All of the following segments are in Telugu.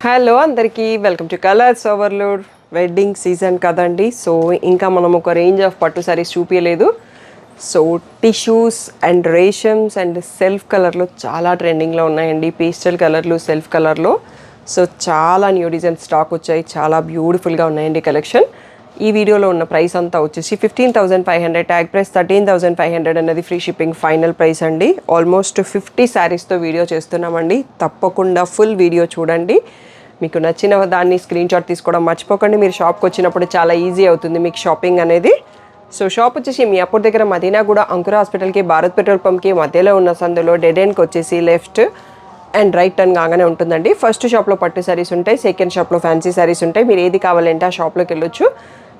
హలో అందరికీ welcome to colours overload. Wedding season కదండి. సో ఇంకా మనం ఒక రేంజ్ ఆఫ్ పట్టు సారీస్ చూపించలేదు. సో టిష్యూస్ అండ్ రేషమ్స్ అండ్ సెల్ఫ్ కలర్లో చాలా ట్రెండింగ్లో ఉన్నాయండి. పేస్టల్ కలర్లు, సెల్ఫ్ కలర్లో. సో చాలా న్యూ డిజైన్ స్టాక్ వచ్చాయి. చాలా బ్యూటిఫుల్గా ఉన్నాయండి కలెక్షన్. ఈ వీడియోలో ఉన్న ప్రైస్ అంతా వచ్చేసి 15,500, ట్యాగ్ ప్రైస్ 13,500 అన్నది ఫ్రీ షిప్పింగ్ ఫైనల్ ప్రైస్ అండి. ఆల్మోస్ట్ 50 శారీస్తో వీడియో చేస్తున్నామండి. తప్పకుండా ఫుల్ వీడియో చూడండి. మీకు నచ్చిన దాన్ని స్క్రీన్ షాట్ తీసుకోవడం మర్చిపోకండి. మీరు షాప్కి వచ్చినప్పుడు చాలా ఈజీ అవుతుంది మీకు షాపింగ్ అనేది. సో షాప్ వచ్చేసి మీ అప్పుడు దగ్గర మదీనాగూడ అంకుర హాస్పిటల్కి, భారత్ పెట్రోల్ పంప్కి మధ్యలో ఉన్న సందులో డెడ్ ఎండ్కి వచ్చేసి లెఫ్ట్ అండ్ రైట్ టర్న్ కాగానే ఉంటుందండి. ఫస్ట్ షాప్లో పట్టు శారీస్ ఉంటాయి, సెకండ్ షాప్లో ఫ్యాన్సీ శారీస్ ఉంటాయి. మీరు ఏది కావాలంటే ఆ షాప్లోకి వెళ్ళొచ్చు.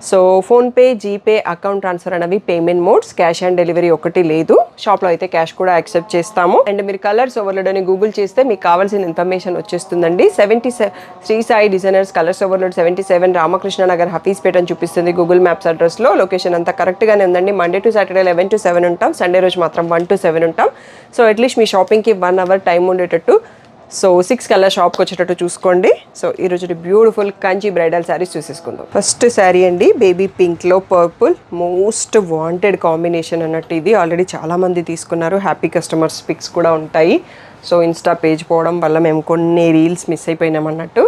So PhonePe, GPay, account transfer అనేవి payment modes. Cash on delivery ఒకటి లేదు. షాప్లో అయితే క్యాష్ కూడా యాక్సెప్ట్ చేస్తాము. అండ్ మీరు కలర్స్ ఓవర్లోడ్ అని గూగుల్ చేస్తే మీకు కావాల్సిన ఇన్ఫర్మేషన్ వచ్చేస్తుందండి. 77 Shri Sai designers colours overload 77 Ramakrishna Nagar Hafeezpet అని చూపిస్తుంది గూగుల్ మ్యాప్స్ అడ్రస్లో. లొకేషన్ అంతా కరెక్ట్గానే ఉందండి. మండే టు సాటర్డే 11 to 7 ఉంటాం. సండే రోజు మాత్రం 1 to 7 ఉంటాం. సో అట్లీస్ట్ మీ షాపింగ్కి 1 hour టైం ఉండేటట్టు, సో 6 కల్లా షాప్కి వచ్చేటట్టు చూసుకోండి. సో ఈరోజు బ్యూటిఫుల్ కంచి బ్రైడల్ శారీస్ చూసేసుకుందాం. ఫస్ట్ శారీ అండి, బేబీ పింక్లో పర్పుల్. మోస్ట్ వాంటెడ్ కాంబినేషన్ అన్నట్టు ఇది. ఆల్రెడీ చాలామంది తీసుకున్నారు. హ్యాపీ కస్టమర్స్ పిక్స్ కూడా ఉంటాయి. సో ఇన్స్టా పేజ్ పోవడం వల్ల మేము కొన్ని రీల్స్ మిస్ అయిపోయినాం అన్నట్టు.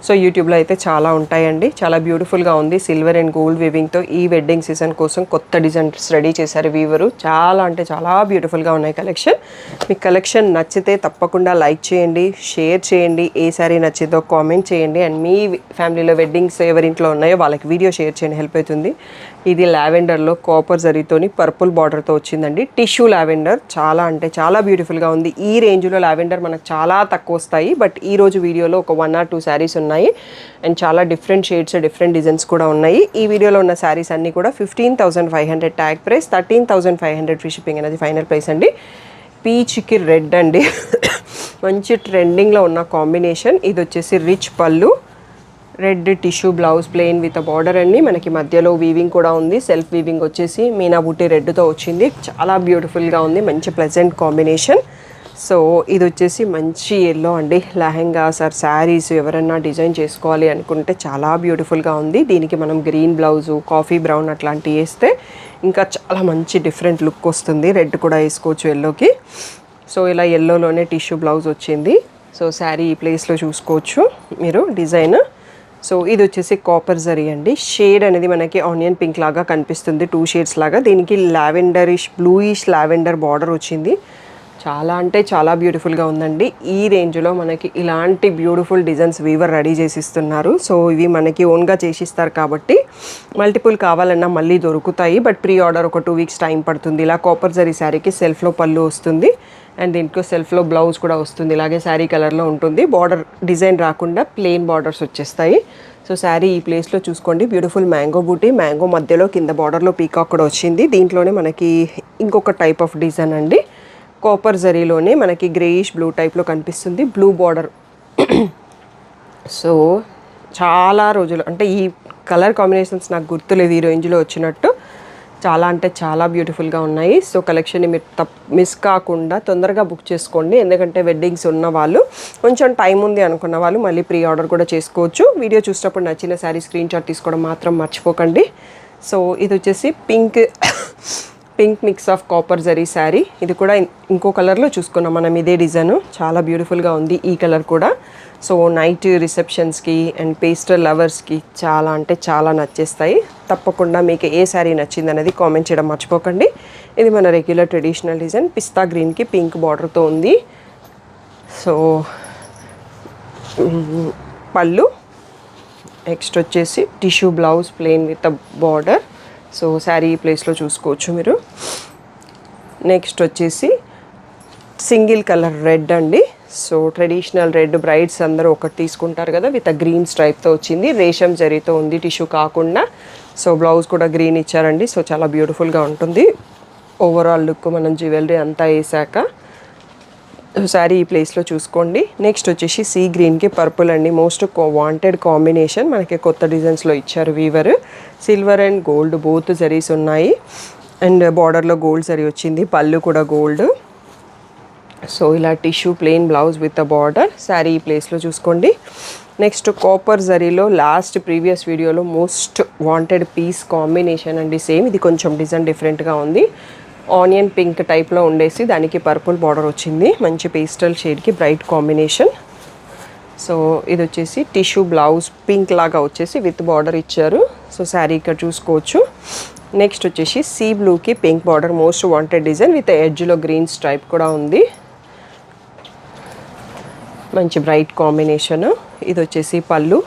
సో యూట్యూబ్లో అయితే చాలా ఉంటాయండి. చాలా బ్యూటిఫుల్గా ఉంది. సిల్వర్ అండ్ గోల్డ్ వీవింగ్తో ఈ వెడ్డింగ్ సీజన్ కోసం కొత్త డిజైన్స్ రెడీ చేశారు వీవరు. చాలా అంటే చాలా బ్యూటిఫుల్గా ఉన్నాయి కలెక్షన్. మీకు కలెక్షన్ నచ్చితే తప్పకుండా లైక్ చేయండి, షేర్ చేయండి. ఏ సారీ నచ్చిందో కామెంట్ చేయండి. అండ్ మీ ఫ్యామిలీలో వెడ్డింగ్స్ ఎవరింట్లో ఉన్నాయో వాళ్ళకి వీడియో షేర్ చేయండి, హెల్ప్ అవుతుంది. ఇది లావెండర్లో కాపర్ జరీతోని పర్పుల్ బార్డర్తో వచ్చిందండి. టిష్యూ లావెండర్ చాలా అంటే చాలా బ్యూటిఫుల్గా ఉంది. ఈ రేంజ్లో లావెండర్ మనకు చాలా తక్కువ వస్తాయి. బట్ ఈ రోజు వీడియోలో ఒక 1 or 2 శారీస్ ఉన్నాయి. అండ్ చాలా డిఫరెంట్ షేడ్స్, డిఫరెంట్ డిజైన్స్ కూడా ఉన్నాయి. ఈ వీడియోలో ఉన్న శారీస్ అన్నీ కూడా 15,500 ట్యాగ్ ప్రైస్, 13,500 ఫ్రీ షిప్పింగ్ అనేది ఫైనల్ ప్రైస్ అండి. పీచ్కి రెడ్ అండి. మంచి ట్రెండింగ్లో ఉన్న కాంబినేషన్. ఇది వచ్చేసి రిచ్ పళ్ళు, red tissue blouse, plain with border అండి. మనకి మధ్యలో వీవింగ్ కూడా ఉంది. సెల్ఫ్ వీవింగ్ వచ్చేసి మీనా బుట్టి రెడ్తో వచ్చింది. చాలా బ్యూటిఫుల్గా ఉంది. మంచి ప్లెజెంట్ కాంబినేషన్. సో ఇది వచ్చేసి మంచి ఎల్లో అండి. లెహెంగాస్ ఆర్ శారీస్ ఎవరైనా డిజైన్ చేసుకోవాలి అనుకుంటే చాలా బ్యూటిఫుల్గా ఉంది. దీనికి మనం గ్రీన్ బ్లౌజు, కాఫీ బ్రౌన్ అట్లాంటివి వేస్తే ఇంకా చాలా మంచి డిఫరెంట్ లుక్ వస్తుంది. రెడ్ కూడా వేసుకోవచ్చు ఎల్లోకి. సో ఇలా ఎల్లోలోనే టిష్యూ బ్లౌజ్ వచ్చింది. సో శారీ ఈ ప్లేస్లో చూసుకోవచ్చు మీరు డిజైన్. సో ఇది వచ్చేసి కాపర్ జరీ అండి. షేడ్ అనేది మనకి ఆనియన్ పింక్ లాగా కనిపిస్తుంది, 2 షేడ్స్ లాగా. దీనికి లావెండరిష్, బ్లూయిష్ లావెండర్ బార్డర్ వచ్చింది. చాలా అంటే చాలా బ్యూటిఫుల్గా ఉందండి. ఈ రేంజ్లో మనకి ఇలాంటి బ్యూటిఫుల్ డిజైన్స్ వీవర్ రెడీ చేసిస్తున్నారు. సో ఇవి మనకి ఓన్గా చేసిస్తారు కాబట్టి మల్టిపుల్ కావాలన్నా మళ్ళీ దొరుకుతాయి. బట్ ప్రీ ఆర్డర్ ఒక 2 weeks టైం పడుతుంది. ఇలా కాపర్ జరీ శారీకి సెల్ఫ్లో పళ్ళు వస్తుంది. అండ్ దీంట్లో సెల్ఫ్లో బ్లౌజ్ కూడా వస్తుంది. ఇలాగే శారీ కలర్లో ఉంటుంది. బార్డర్ డిజైన్ రాకుండా ప్లెయిన్ బార్డర్స్ వచ్చేస్తాయి. సో శారీ ఈ ప్లేస్లో చూసుకోండి. బ్యూటిఫుల్ మ్యాంగో బూటీ, మ్యాంగో మధ్యలో కింద బార్డర్లో పీకాక్ కూడా వచ్చింది. దీంట్లోనే మనకి ఇంకొక టైప్ ఆఫ్ డిజైన్ అండి. కాపర్ జరీలోనే మనకి గ్రేయిష్ బ్లూ టైప్లో కనిపిస్తుంది. Blue border. సో చాలా రోజులు అంటే ఈ కలర్ కాంబినేషన్స్ నాకు గుర్తులేదు ఈ రేంజ్లో వచ్చినట్టు. చాలా అంటే చాలా బ్యూటిఫుల్గా ఉన్నాయి. సో కలెక్షన్ని మీరు మిస్ కాకుండా తొందరగా బుక్ చేసుకోండి. ఎందుకంటే వెడ్డింగ్స్ ఉన్న వాళ్ళు, కొంచెం టైం ఉంది అనుకున్న వాళ్ళు మళ్ళీ ప్రీ ఆర్డర్ కూడా చేసుకోవచ్చు. వీడియో చూసినప్పుడు నచ్చిన శారీ స్క్రీన్ షాట్ తీసుకోవడం మాత్రం మర్చిపోకండి. సో ఇది వచ్చేసి pink mix of copper zari sari. ఇది కూడా ఇంకో కలర్లో చూసుకున్నాం మనం ఇదే డిజైన్. చాలా బ్యూటిఫుల్గా ఉంది ఈ కలర్ కూడా. సో నైట్ రిసెప్షన్స్కి అండ్ పేస్టల్ లవర్స్కి చాలా అంటే చాలా నచ్చేస్తాయి. తప్పకుండా మీకు ఏ శారీ నచ్చింది అనేది కామెంట్ చేయడం మర్చిపోకండి. ఇది మన రెగ్యులర్ ట్రెడిషనల్ డిజైన్. పిస్తా గ్రీన్కి పింక్ బార్డర్తో ఉంది. సో పళ్ళు, నెక్స్ట్ వచ్చేసి tissue blouse plain with border. So saree ఈ ప్లేస్లో చూసుకోవచ్చు మీరు. నెక్స్ట్ వచ్చేసి సింగిల్ కలర్ రెడ్ అండి. సో ట్రెడిషనల్ రెడ్ బ్రైడ్స్ అందరూ ఒకటి తీసుకుంటారు కదా, విత్ గ్రీన్ స్ట్రైప్తో వచ్చింది. రేషం జరీతో ఉంది, టిష్యూ కాకుండా. సో బ్లౌజ్ కూడా గ్రీన్ ఇచ్చారండి. సో చాలా బ్యూటిఫుల్గా ఉంటుంది ఓవరాల్ లుక్ మనం జ్యువెలరీ అంతా వేసాక. శారీ ఈ ప్లేస్లో చూసుకోండి. నెక్స్ట్ వచ్చేసి సీ గ్రీన్కి పర్పుల్ అండి. Most wanted combination. మనకి కొత్త డిజైన్స్లో ఇచ్చారు weaver. Silver and gold both zaris ఉన్నాయి. అండ్ బార్డర్లో గోల్డ్ జరీ వచ్చింది. పళ్ళు కూడా గోల్డ్. సో ఇలా tissue plain blouse with a border. Sari ఈ ప్లేస్లో చూసుకోండి. నెక్స్ట్ కాపర్ జరీలో లాస్ట్ ప్రీవియస్ వీడియోలో మోస్ట్ వాంటెడ్ పీస్ కాంబినేషన్ అండి. సేమ్ ఇది కొంచెం డిజైన్ డిఫరెంట్గా ఉంది. ఆనియన్ పింక్ టైప్లో ఉండేసి దానికి పర్పుల్ బార్డర్ వచ్చింది. మంచి పేస్టల్ షేడ్కి బ్రైట్ కాంబినేషన్. సో ఇది వచ్చేసి టిష్యూ బ్లౌజ్ పింక్ లాగా వచ్చేసి విత్ బార్డర్ ఇచ్చారు. సో శారీ ఇక్కడ చూసుకోవచ్చు. నెక్స్ట్ వచ్చేసి సీ బ్లూకి pink border most wanted design with ఎడ్జ్లో గ్రీన్ స్ట్రైప్ కూడా ఉంది. మంచి బ్రైట్ కాంబినేషన్. ఇది వచ్చేసి పళ్ళు.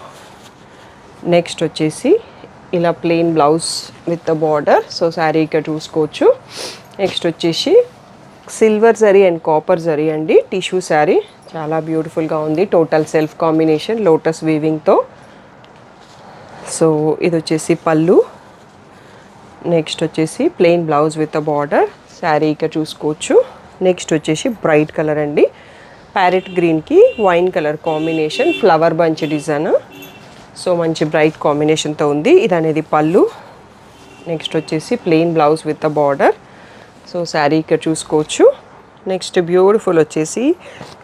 నెక్స్ట్ వచ్చేసి ఇలా plain blouse with border. So saree ఇక్కడ చూసుకోవచ్చు. నెక్స్ట్ వచ్చేసి సిల్వర్ జరీ అండ్ కాపర్ జరీ అండి. టిష్యూ శారీ చాలా బ్యూటిఫుల్గా ఉంది. టోటల్ సెల్ఫ్ కాంబినేషన్ లోటస్ వీవింగ్తో. సో ఇది వచ్చేసి పళ్ళు. నెక్స్ట్ వచ్చేసి plain blouse with border. Saree ఇక్కడ చూసుకోవచ్చు. నెక్స్ట్ వచ్చేసి బ్రైట్ కలర్ అండి. ప్యారెట్ గ్రీన్కి wine colour combination flower bunch design. So మంచి బ్రైట్ కాంబినేషన్తో ఉంది. ఇది అనేది పళ్ళు. నెక్స్ట్ వచ్చేసి plain blouse with border. So saree ఇక్కడ చూసుకోవచ్చు. నెక్స్ట్ బ్యూటిఫుల్ వచ్చేసి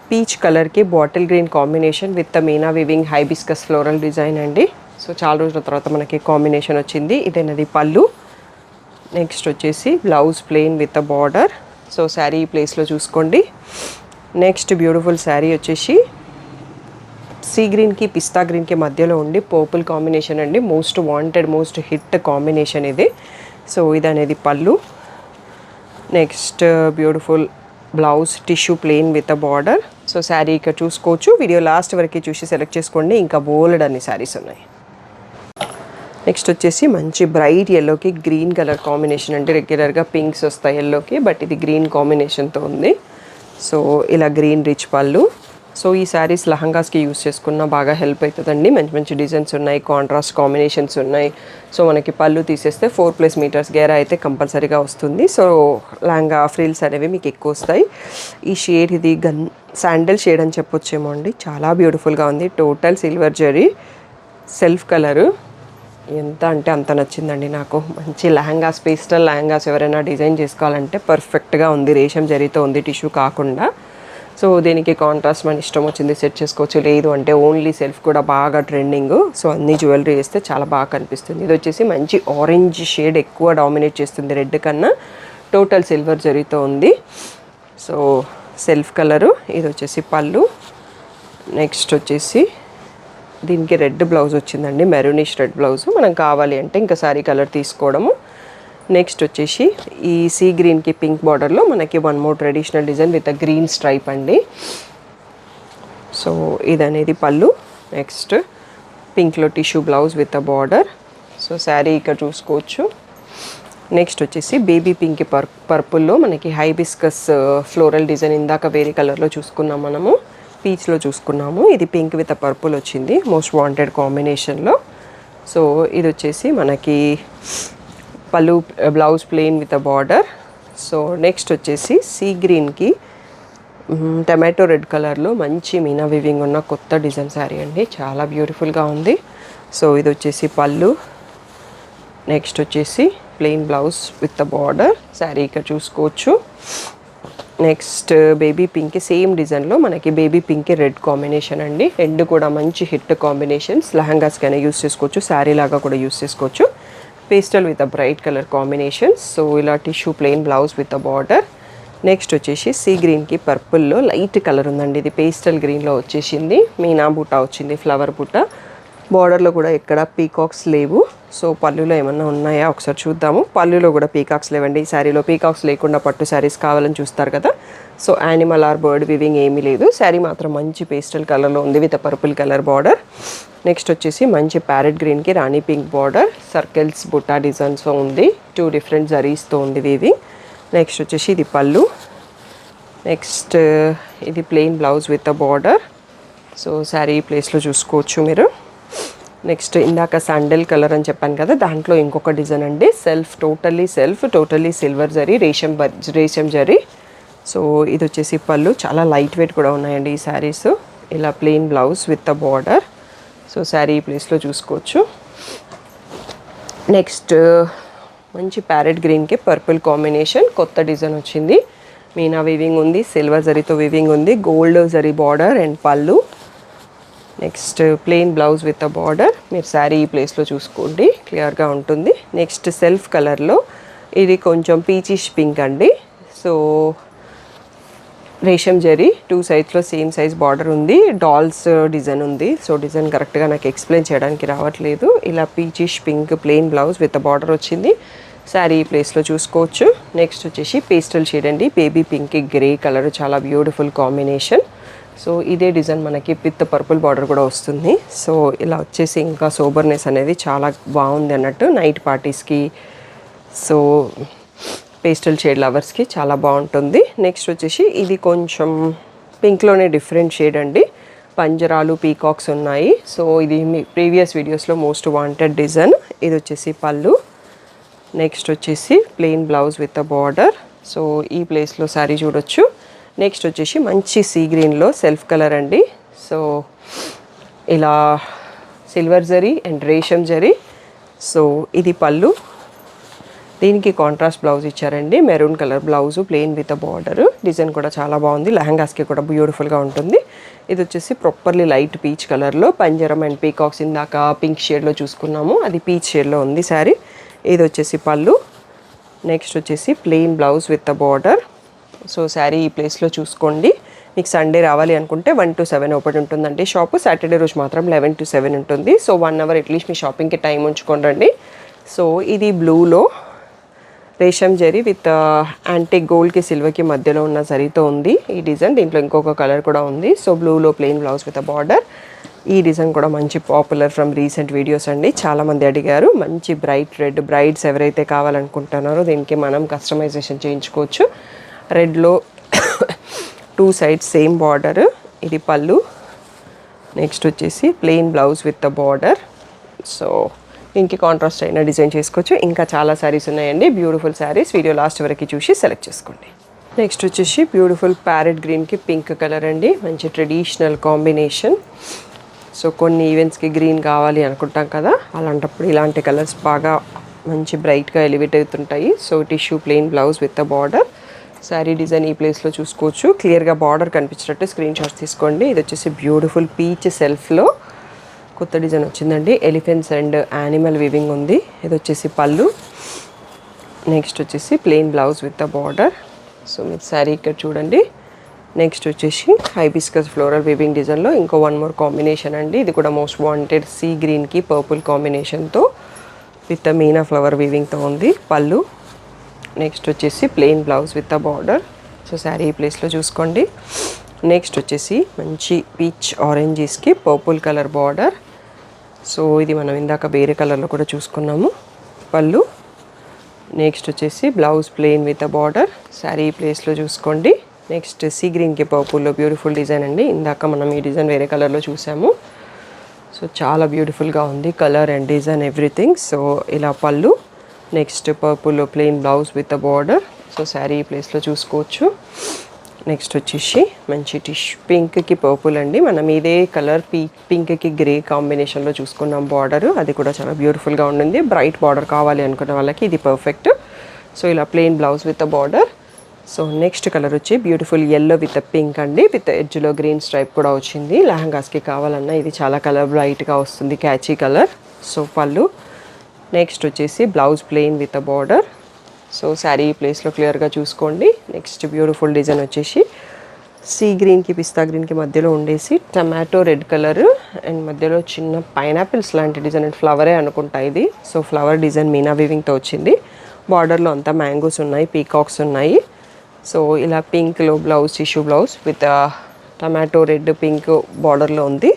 పీచ్ కలర్కి bottle green combination with Meena weaving hibiscus floral design అండి. సో చాలా రోజుల తర్వాత మనకి కాంబినేషన్ వచ్చింది. ఇదేనది పళ్ళు. నెక్స్ట్ వచ్చేసి blouse plain with border. So saree ఈ ప్లేస్లో చూసుకోండి. నెక్స్ట్ బ్యూటిఫుల్ శారీ వచ్చేసి సీ గ్రీన్కి పిస్తా గ్రీన్కి మధ్యలో ఉండి పర్పుల్ కాంబినేషన్ అండి. Most wanted most hit combination ఇది. సో ఇది అనేది పళ్ళు. Next beautiful blouse tissue plain with border. So saree ఇక్కడ చూసుకోవచ్చు. వీడియో లాస్ట్ వరకు చూసి సెలెక్ట్ చేసుకోండి. ఇంకా బోల్డ్ అన్ని శారీస్ ఉన్నాయి. నెక్స్ట్ వచ్చేసి మంచి బ్రైట్ ఎల్లోకి గ్రీన్ కలర్ కాంబినేషన్. అంటే రెగ్యులర్గా పింక్స్ వస్తాయి ఎల్లోకి, బట్ ఇది గ్రీన్ కాంబినేషన్తో ఉంది. సో ఇలా గ్రీన్ రిచ్ పళ్ళు. సో ఈ శారీస్ లహంగాస్కి యూస్ చేసుకున్న బాగా హెల్ప్ అవుతుందండి. మంచి మంచి డిజైన్స్ ఉన్నాయి, కాంట్రాస్ట్ కాంబినేషన్స్ ఉన్నాయి. సో మనకి పళ్ళు తీసేస్తే 4+ మీటర్స్ గేరా అయితే కంపల్సరీగా వస్తుంది. సో లహంగా ఫ్రిల్స్ అనేవి మీకు ఎక్కువ వస్తాయి. ఈ షేడ్ ఇది శాండల్ షేడ్ అని చెప్పొచ్చేమో అండి. చాలా బ్యూటిఫుల్గా ఉంది. Total silver zari self colour. ఎంత అంటే అంత నచ్చిందండి నాకు. మంచి లెహంగాస్ పేస్టల్ లెహంగాస్ ఎవరైనా డిజైన్ చేసుకోవాలంటే పర్ఫెక్ట్గా ఉంది. రేషం జరీతో ఉంది, టిష్యూ కాకుండా. సో దీనికి కాంట్రాస్ట్ మన ఇష్టం వచ్చింది సెట్ చేసుకోవచ్చు. లేదు అంటే ఓన్లీ సెల్ఫ్ కూడా బాగా ట్రెండింగ్. సో అన్ని జ్యువెలరీ వేస్తే చాలా బాగా కనిపిస్తుంది. ఇది వచ్చేసి మంచి ఆరెంజ్ షేడ్ ఎక్కువ డామినేట్ చేస్తుంది రెడ్ కన్నా. టోటల్ సిల్వర్ జరీతో ఉంది. So self colour. ఇది వచ్చేసి పళ్ళు. నెక్స్ట్ వచ్చేసి దీనికి రెడ్ బ్లౌజ్ వచ్చిందండి. Maroonish red blouse. మనం కావాలి అంటే ఇంకా శారీ కలర్ తీసుకోవడము. నెక్స్ట్ వచ్చేసి ఈ సీ గ్రీన్కి పింక్ బార్డర్లో మనకి one more traditional design with green stripe అండి. సో ఇది అనేది పళ్ళు. నెక్స్ట్ పింక్లో tissue blouse with border. So saree ఇక్కడ చూసుకోవచ్చు. నెక్స్ట్ వచ్చేసి బేబీ పింక్ పర్పుల్లో మనకి హైబిస్కస్ ఫ్లోరల్ డిజైన్ ఇందాక వేరే కలర్లో చూసుకున్నాం మనము. పీచ్లో చూసుకున్నాము. ఇది పింక్ విత్ పర్పుల్ వచ్చింది మోస్ట్ వాంటెడ్ కాంబినేషన్లో. సో ఇది వచ్చేసి మనకి పళ్ళు blouse plain with border. So next వచ్చేసి సీ గ్రీన్కి టమాటో రెడ్ కలర్లో మంచి మీనా వివింగ్ ఉన్న కొత్త డిజైన్ శారీ అండి. చాలా బ్యూటిఫుల్గా ఉంది. సో ఇది వచ్చేసి పళ్ళు. నెక్స్ట్ వచ్చేసి plain blouse with border. Saree ఇక్కడ చూసుకోవచ్చు. నెక్స్ట్ బేబీ పింక్ సేమ్ డిజైన్లో మనకి బేబీ పింక్ రెడ్ కాంబినేషన్ అండి. రెండు కూడా మంచి హిట్ కాంబినేషన్స్. లెహంగాస్కైనా యూస్ చేసుకోవచ్చు, శారీ లాగా కూడా యూస్ చేసుకోవచ్చు. Pastel with bright colour combinations. So ఇలా tissue plain blouse with border. Next వచ్చేసి సీ గ్రీన్కి పర్పుల్లో లైట్ కలర్ ఉందండి. ఇది పేస్టల్ గ్రీన్లో వచ్చేసింది. మీనా బూటా వచ్చింది, ఫ్లవర్ బూటా. బార్డర్లో కూడా ఎక్కడ పీకాక్స్ లేవు. సో పళ్ళులో ఏమన్నా ఉన్నాయా ఒకసారి చూద్దాము. పళ్ళులో కూడా పీకాక్స్ లేవండి. ఈ శారీలో పీకాక్స్ లేకుండా పట్టు శారీస్ కావాలని చూస్తారు కదా. So animal or bird weaving ఏమీ లేదు. శారీ మాత్రం మంచి పేస్టల్ కలర్లో ఉంది with purple colour border. Next వచ్చేసి మంచి ప్యారెట్ గ్రీన్కి రాణి పింక్ బార్డర్. సర్కిల్స్ బుట్టా డిజైన్స్ ఉంది. 2 డిఫరెంట్ జరీస్తో ఉంది వీవింగ్. నెక్స్ట్ వచ్చేసి ఇది పళ్ళు. నెక్స్ట్ ఇది plain blouse with border. So sari ప్లేస్లో చూసుకోవచ్చు మీరు. నెక్స్ట్ ఇందాక శాండల్ కలర్ అని చెప్పాను కదా, దాంట్లో ఇంకొక డిజైన్ అండి. టోటల్లీ సిల్వర్ జరీ, రేషం జరీ. సో ఇది వచ్చేసి పళ్ళు. చాలా లైట్ వెయిట్ కూడా ఉన్నాయండి ఈ శారీస్. ఇలా plain blouse with border. So saree ఈ ప్లేస్లో చూసుకోవచ్చు. నెక్స్ట్ మంచి ప్యారెట్ గ్రీన్కి పర్పుల్ కాంబినేషన్ కొత్త డిజైన్ వచ్చింది. మీనా వీవింగ్ ఉంది, సిల్వర్ జరీతో వీవింగ్ ఉంది, గోల్డ్ జరీ బార్డర్ అండ్ పళ్ళు. Next plain blouse with a border. మీరు శారీ ఈ ప్లేస్లో చూసుకోండి, క్లియర్గా ఉంటుంది. నెక్స్ట్ సెల్ఫ్ కలర్లో ఇది కొంచెం పీచిష్ పింక్ అండి. సో రేషం జరీ 2 సైడ్స్లో సేమ్ సైజ్ బార్డర్ ఉంది. డాల్స్ డిజైన్ ఉంది. సో డిజైన్ కరెక్ట్గా నాకు ఎక్స్ప్లెయిన్ చేయడానికి రావట్లేదు. ఇలా peachish pink plain blouse with border వచ్చింది. శారీ ఈ ప్లేస్లో చూసుకోవచ్చు. నెక్స్ట్ వచ్చేసి పేస్టల్ షేడ్ అండి, బేబీ పింక్ గ్రే కలర్, చాలా బ్యూటిఫుల్ కాంబినేషన్. సో ఇదే డిజైన్ మనకి విత్ పర్పుల్ బార్డర్ కూడా వస్తుంది. సో ఇలా వచ్చేసి ఇంకా సోబర్నెస్ అనేది చాలా బాగుంది అన్నట్టు నైట్ పార్టీస్కి, సో పేస్టల్ షేడ్ లవర్స్కి చాలా బాగుంటుంది. నెక్స్ట్ వచ్చేసి ఇది కొంచెం పింక్లోనే డిఫరెంట్ షేడ్ అండి. పంజరాలు పీకాక్స్ ఉన్నాయి. సో ఇది మీ ప్రీవియస్ వీడియోస్లో మోస్ట్ వాంటెడ్ డిజైన్. ఇది వచ్చేసి పళ్ళు. నెక్స్ట్ వచ్చేసి plain blouse with a border. So ఈ ప్లేస్లో శారీ చూడొచ్చు. నెక్స్ట్ వచ్చేసి మంచి సీ గ్రీన్లో సెల్ఫ్ కలర్ అండి. సో ఇలా సిల్వర్ జరీ అండ్ రేషం జరీ. సో ఇది పళ్ళు. దీనికి కాంట్రాస్ట్ బ్లౌజ్ ఇచ్చారండి, maroon colour blouse plain with a border. Design కూడా చాలా బాగుంది, లెహంగాస్కి కూడా బ్యూటిఫుల్గా ఉంటుంది. ఇది వచ్చేసి ప్రాపర్లీ లైట్ పీచ్ కలర్లో పంజరం అండ్ పీకాక్స్ ఇందాక పింక్ షేడ్లో చూసుకున్నాము, అది పీచ్ షేడ్లో ఉంది శారీ. ఇది వచ్చేసి పళ్ళు. నెక్స్ట్ వచ్చేసి plain blouse with a border. So saree ఈ ప్లేస్లో చూసుకోండి. మీకు సండే రావాలి అనుకుంటే 1 to 7 ఓపెన్ ఉంటుందండి షాపు. సాటర్డే రోజు మాత్రం 11 to 7 ఉంటుంది. సో 1 hour అట్లీస్ట్ మీ షాపింగ్కి టైం ఉంచుకోండి. సో ఇది బ్లూలో రేషం జరీ విత్ యాంటిక్ గోల్డ్కి సిల్వర్కి మధ్యలో ఉన్న జరీతో ఉంది ఈ డిజైన్. దీంట్లో ఇంకొక కలర్ కూడా ఉంది. సో బ్లూలో plain blouse with a border. ఈ డిజైన్ కూడా మంచి పాపులర్ ఫ్రమ్ రీసెంట్ వీడియోస్ అండి, చాలామంది అడిగారు. మంచి బ్రైట్ రెడ్, బ్రైడ్స్ ఎవరైతే కావాలనుకుంటున్నారో దీనికి మనం కస్టమైజేషన్ చేయించుకోవచ్చు. రెడ్లో 2 sides సేమ్ బార్డర్. ఇది పళ్ళు. నెక్స్ట్ వచ్చేసి plain blouse with a border. So దీనికి కాంట్రాస్ట్ అయిన డిజైన్ చేసుకోవచ్చు. ఇంకా చాలా శారీస్ ఉన్నాయండి, బ్యూటిఫుల్ శారీస్. వీడియో లాస్ట్ వరకు చూసి సెలెక్ట్ చేసుకోండి. నెక్స్ట్ వచ్చేసి బ్యూటిఫుల్ ప్యారెట్ గ్రీన్కి పింక్ కలర్ అండి, మంచి ట్రెడిషనల్ కాంబినేషన్. సో కొన్ని ఈవెంట్స్కి గ్రీన్ కావాలి అనుకుంటాం కదా, అలాంటప్పుడు ఇలాంటి కలర్స్ బాగా మంచి బ్రైట్గా ఎలివేట్ అవుతుంటాయి. So tissue plain blouse with a border. Sari design ఈ ప్లేస్లో చూసుకోవచ్చు. క్లియర్గా బార్డర్ కనిపించినట్టు స్క్రీన్ షాట్స్ తీసుకోండి. ఇది వచ్చేసి బ్యూటిఫుల్ పీచ్ సెల్ఫ్లో కొత్త డిజైన్ వచ్చిందండి, ఎలిఫెంట్స్ అండ్ యానిమల్ వీవింగ్ ఉంది. ఇది వచ్చేసి పళ్ళు. నెక్స్ట్ వచ్చేసి plain blouse with a border. So మీరు శారీ ఇక్కడ చూడండి. నెక్స్ట్ వచ్చేసి హైబిస్కస్ ఫ్లోరల్ వీవింగ్ డిజైన్లో ఇంకో 1 more కాంబినేషన్ అండి. ఇది కూడా మోస్ట్ వాంటెడ్ సీ గ్రీన్కి పర్పుల్ కాంబినేషన్తో విత్ మీనా ఫ్లవర్ వీవింగ్తో ఉంది. పళ్ళు. నెక్స్ట్ వచ్చేసి plain blouse with a border. So saree ఈ ప్లేస్లో చూసుకోండి. నెక్స్ట్ వచ్చేసి మంచి పీచ్ ఆరెంజెస్కి పర్పుల్ కలర్ బార్డర్. సో ఇది మనం ఇందాక వేరే కలర్లో కూడా చూసుకున్నాము. పళ్ళు. నెక్స్ట్ వచ్చేసి blouse plain with a border. Sari ఈ ప్లేస్లో చూసుకోండి. నెక్స్ట్ సీ గ్రీన్కి పర్పుల్లో బ్యూటిఫుల్ డిజైన్ అండి. ఇందాక మనం ఈ డిజైన్ వేరే కలర్లో చూసాము. సో చాలా బ్యూటిఫుల్గా ఉంది colour and design everything. So ఇలా పళ్ళు. నెక్స్ట్ పర్పుల్లో plain blouse with a border. So saree ఈ ప్లేస్లో చూసుకోవచ్చు. నెక్స్ట్ వచ్చేసి మంచి పింక్కి పర్పుల్ అండి, మనం ఇదే కలర్ పింక్కి గ్రే కాంబినేషన్లో చూసుకున్నాం బార్డర్. అది కూడా చాలా బ్యూటిఫుల్గా ఉంటుంది. బ్రైట్ బార్డర్ కావాలి అనుకున్న వాళ్ళకి ఇది పర్ఫెక్ట్. సో ఇలా plain blouse with a border. So next colour వచ్చి బ్యూటిఫుల్ ఎల్లో విత్ పింక్ అండి, విత్ ఎడ్జ్లో గ్రీన్ స్ట్రైప్ కూడా వచ్చింది. లెహంగాస్కి కావాలన్నా ఇది చాలా కలర్ బ్రైట్గా వస్తుంది, క్యాచీ కలర్. సో పళ్ళు. నెక్స్ట్ వచ్చేసి blouse plain with a border. So sari ప్లేస్లో క్లియర్గా చూసుకోండి. నెక్స్ట్ బ్యూటిఫుల్ డిజైన్ వచ్చేసి సీ గ్రీన్కి పిస్తా గ్రీన్కి మధ్యలో ఉండేసి టమాటో రెడ్ కలర్ అండ్ మధ్యలో చిన్న పైనాపిల్స్ లాంటి డిజైన్ అండ్ ఫ్లవరే అనుకుంటా ఇది. సో ఫ్లవర్ డిజైన్ మీనా వీవింగ్తో వచ్చింది. బార్డర్లో అంతా మ్యాంగోస్ ఉన్నాయి, పీకాక్స్ ఉన్నాయి. సో ఇలా పింక్లో blouse, tissue blouse with tomato red pink బార్డర్లో ఉంది.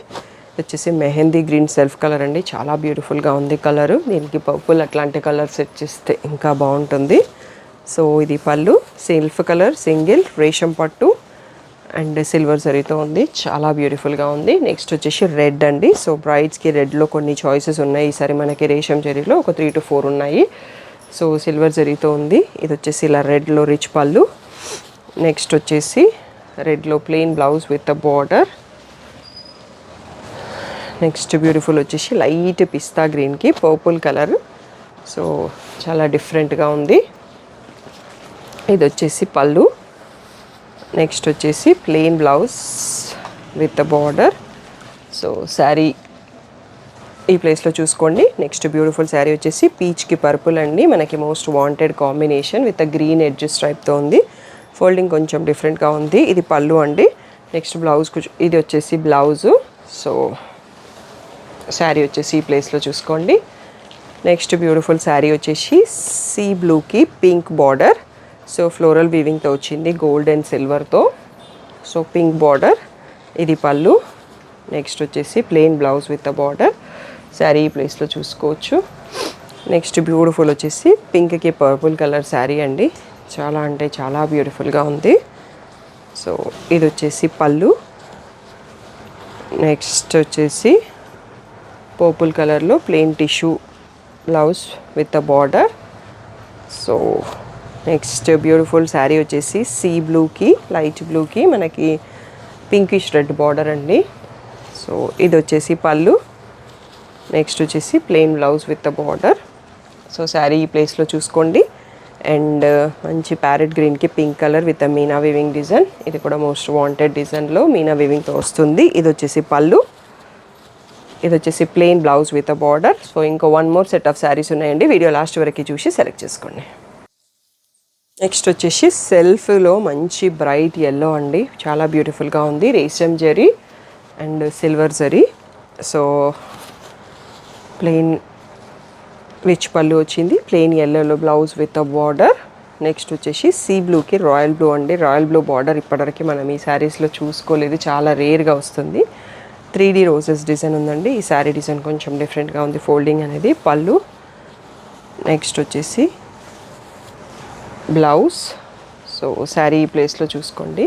వచ్చేసి మెహందీ గ్రీన్ సెల్ఫ్ కలర్ అండి, చాలా బ్యూటిఫుల్గా ఉంది కలరు. దీనికి పర్పుల్ అట్లాంటి కలర్ సెట్ చేస్తే ఇంకా బాగుంటుంది. సో ఇది పళ్ళు. సెల్ఫ్ కలర్ సింగిల్ రేషం పట్టు అండ్ సిల్వర్ జరీతో ఉంది, చాలా బ్యూటిఫుల్గా ఉంది. నెక్స్ట్ వచ్చేసి రెడ్ అండి. సో బ్రైడ్స్కి రెడ్లో కొన్ని చాయిసెస్ ఉన్నాయి. ఈసారి మనకి రేషం జరీలో ఒక 3 to 4 ఉన్నాయి. సో సిల్వర్ జరీతో ఉంది. ఇది వచ్చేసి ఇలా రెడ్లో రిచ్ పళ్ళు. నెక్స్ట్ వచ్చేసి రెడ్లో plain blouse with a border. Next beautiful వచ్చేసి లైట్ పిస్తా గ్రీన్కి పర్పుల్ కలర్. సో చాలా డిఫరెంట్గా ఉంది. ఇది వచ్చేసి పళ్ళు. నెక్స్ట్ వచ్చేసి plain blouse with the border. So saree ఈ ప్లేస్లో చూసుకోండి. నెక్స్ట్ బ్యూటిఫుల్ శారీ వచ్చేసి పీచ్కి పర్పుల్ అండి. మనకి most wanted combination with green edge స్ట్రైప్తో ఉంది. ఫోల్డింగ్ కొంచెం డిఫరెంట్గా ఉంది. ఇది పళ్ళు అండి. నెక్స్ట్ బ్లౌజ్ ఇది వచ్చేసి బ్లౌజు. సో శారీ వచ్చేసి ఈ ప్లేస్లో చూసుకోండి. నెక్స్ట్ బ్యూటిఫుల్ శారీ వచ్చేసి సీ బ్లూకి పింక్ బార్డర్. సో ఫ్లోరల్ వీవింగ్తో వచ్చింది గోల్డ్ అండ్ సిల్వర్తో. సో పింక్ బార్డర్, ఇది పళ్ళు. నెక్స్ట్ వచ్చేసి plain blouse with the border. Sari ఈ ప్లేస్లో చూసుకోవచ్చు. నెక్స్ట్ బ్యూటిఫుల్ వచ్చేసి పింక్కి పర్పుల్ కలర్ శారీ అండి. చాలా అంటే చాలా బ్యూటిఫుల్గా ఉంది. సో ఇది వచ్చేసి పళ్ళు. నెక్స్ట్ వచ్చేసి పర్పుల్ కలర్లో plain tissue blouse with the border. So next beautiful sari వచ్చేసి సీ బ్లూకి లైట్ బ్లూకి మనకి పింకిష్ రెడ్ బార్డర్ అండి. సో ఇది వచ్చేసి పళ్ళు. నెక్స్ట్ వచ్చేసి plain blouse with the border. So saree ఈ ప్లేస్లో చూసుకోండి. అండ్ మంచి ప్యారెట్ గ్రీన్కి pink colour with Meena weaving design. ఇది కూడా మోస్ట్ వాంటెడ్ డిజైన్లో మీనా వీవింగ్తో వస్తుంది. ఇది వచ్చేసి పళ్ళు. ఇది వచ్చేసి plain blouse with the border. So ఇంకో 1 more సెట్ ఆఫ్ శారీస్ ఉన్నాయండి. వీడియో లాస్ట్ వరకు చూసి సెలెక్ట్ చేసుకోండి. నెక్స్ట్ వచ్చేసి సెల్ఫ్లో మంచి బ్రైట్ ఎల్లో అండి. చాలా బ్యూటిఫుల్గా ఉంది. రేషం జరీ అండ్ సిల్వర్ జరీ. సో ప్లెయిన్ రిచ్ పళ్ళు వచ్చింది. ప్లెయిన్ ఎల్లోలో blouse with a border. Next వచ్చేసి సీ బ్లూకి రాయల్ బ్లూ అండి. రాయల్ బ్లూ బార్డర్ ఇప్పటివరకు మనం ఈ శారీస్లో చూసుకోలేదు. చాలా రేర్గా వస్తుంది. 3D రోజెస్ డిజైన్ ఉందండి. ఈ శారీ డిజైన్ కొంచెం డిఫరెంట్గా ఉంది. ఫోల్డింగ్ అనేది పళ్ళు. నెక్స్ట్ వచ్చేసి బ్లౌజ్. సో శారీ ఈ ప్లేస్లో చూసుకోండి.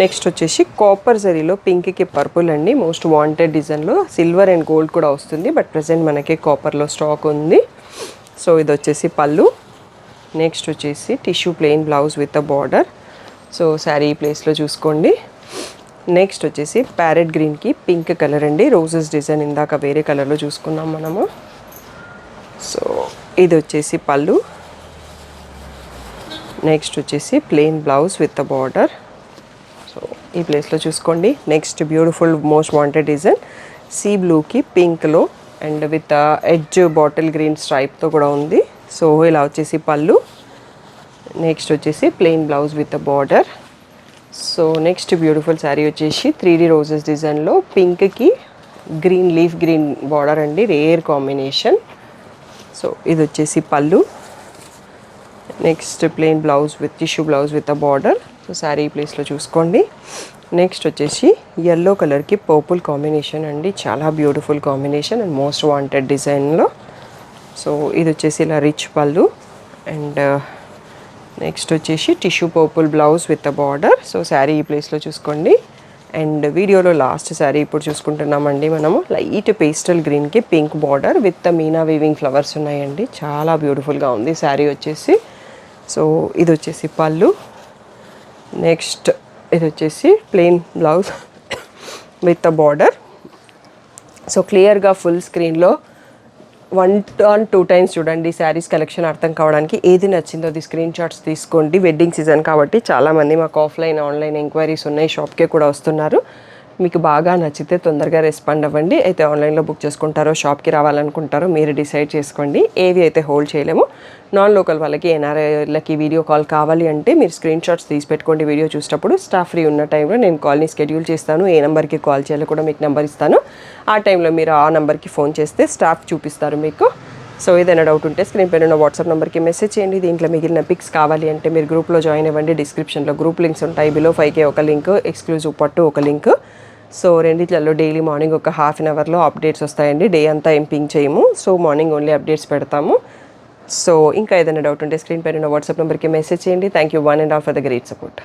నెక్స్ట్ వచ్చేసి కాపర్ జరీలో పింక్కి పర్పుల్ అండి. మోస్ట్ వాంటెడ్ డిజైన్లో సిల్వర్ అండ్ గోల్డ్ కూడా వస్తుంది. బట్ ప్రజెంట్ మనకి కాపర్లో స్టాక్ ఉంది. సో ఇది వచ్చేసి పళ్ళు. నెక్స్ట్ వచ్చేసి tissue plain blouse with a border. So saree ఈ ప్లేస్లో చూసుకోండి. నెక్స్ట్ వచ్చేసి ప్యారెట్ గ్రీన్కి పింక్ కలర్ అండి. రోజెస్ డిజైన్ ఇందాక వేరే కలర్లో చూసుకున్నాం మనము. సో ఇది వచ్చేసి పళ్ళు. నెక్స్ట్ వచ్చేసి plain blouse with the border. So ఈ ప్లేస్లో చూసుకోండి. Next beautiful most wanted design sea బ్లూకి పింక్లో and with edge bottle green స్ట్రైప్తో కూడా ఉంది. సో ఇలా వచ్చేసి పళ్ళు. నెక్స్ట్ వచ్చేసి plain blouse with border. So next beautiful sari వచ్చేసి 3D రోజెస్ డిజైన్లో పింక్కి గ్రీన్ లీఫ్ గ్రీన్ బార్డర్ అండి. Rare combination. సో ఇది వచ్చేసి పళ్ళు. Next plain blouse with tissue blouse with a border. So saree ఈ ప్లేస్లో చూసుకోండి. నెక్స్ట్ వచ్చేసి ఎల్లో కలర్కి పర్పుల్ కాంబినేషన్ అండి. చాలా beautiful combination and most wanted డిజైన్లో. సో ఇది వచ్చేసి ఇలా రిచ్ పళ్ళు. అండ్ నెక్స్ట్ వచ్చేసి tissue purple blouse with a border. So saree ఈ ప్లేస్లో చూసుకోండి. అండ్ వీడియోలో లాస్ట్ శారీ ఇప్పుడు చూసుకుంటున్నామండి మనము. లైట్ పేస్టల్ గ్రీన్కి pink border with Meena weaving flowers ఉన్నాయండి. చాలా బ్యూటిఫుల్గా ఉంది శారీ వచ్చేసి. సో ఇది వచ్చేసి పళ్ళు. నెక్స్ట్ ఇది వచ్చేసి plain blouse with a border. So క్లియర్గా ఫుల్ స్క్రీన్లో 1 or 2 times చూడండి. శారీస్ కలెక్షన్ అర్థం కావడానికి ఏది నచ్చిందో అది స్క్రీన్ షాట్స్ తీసుకోండి. వెడ్డింగ్ సీజన్ కాబట్టి చాలామంది మాకు ఆఫ్లైన్ ఆన్లైన్ ఎంక్వైరీస్ ఉన్నాయి. షాప్కే కూడా వస్తున్నారు. మీకు బాగా నచ్చితే తొందరగా రెస్పాండ్ అవ్వండి. అయితే ఆన్లైన్లో బుక్ చేసుకుంటారో షాప్కి రావాలనుకుంటారో మీరు డిసైడ్ చేసుకోండి. ఏవి అయితే హోల్డ్ చేయలేము. నాన్ లోకల్ వాళ్ళకి ఎన్ఆర్ఐలకి వీడియో కాల్ కావాలి అంటే మీరు స్క్రీన్ షాట్స్ తీసి పెట్టుకోండి. వీడియో చూసేటప్పుడు స్టాఫ్ ఫ్రీ ఉన్న టైంలో నేను కాల్ని షెడ్యూల్ చేస్తాను. ఏ నెంబర్కి కాల్ చేయాలో కూడా మీకు నెంబర్ ఇస్తాను. ఆ టైంలో మీరు ఆ నెంబర్కి ఫోన్ చేస్తే స్టాఫ్ చూపిస్తారు మీకు. సో ఏదైనా డౌట్ ఉంటే స్క్రీన్ పైన ఉన్న వాట్సాప్ నెంబర్కి మెసేజ్ చేయండి. దీంట్లో మిగిలిన పిక్స్ కావాలి అంటే మీరు గ్రూప్లో జాయిన్ అవ్వండి. డిస్క్రిప్షన్లో గ్రూప్ లింక్స్ ఉంటాయి. బిలో 5K ఒక లింక్, ఎక్స్క్లూజివ్ పట్టు ఒక లింక్. సో రెండిట్లలో డైలీ మార్నింగ్ ఒక ½ an hourలో అప్డేట్స్ వస్తాయండి. డే అంతా ఏం పింక్ చేయము. సో మార్నింగ్ ఓన్లీ అప్డేట్స్ పెడతాము. సో ఇంకా ఏదైనా డౌట్ ఉంటే స్క్రీన్ పైన ఉన్న వాట్సాప్ నెంబర్కి మెసేజ్ చేయండి. Thank you 1 and all for the great support.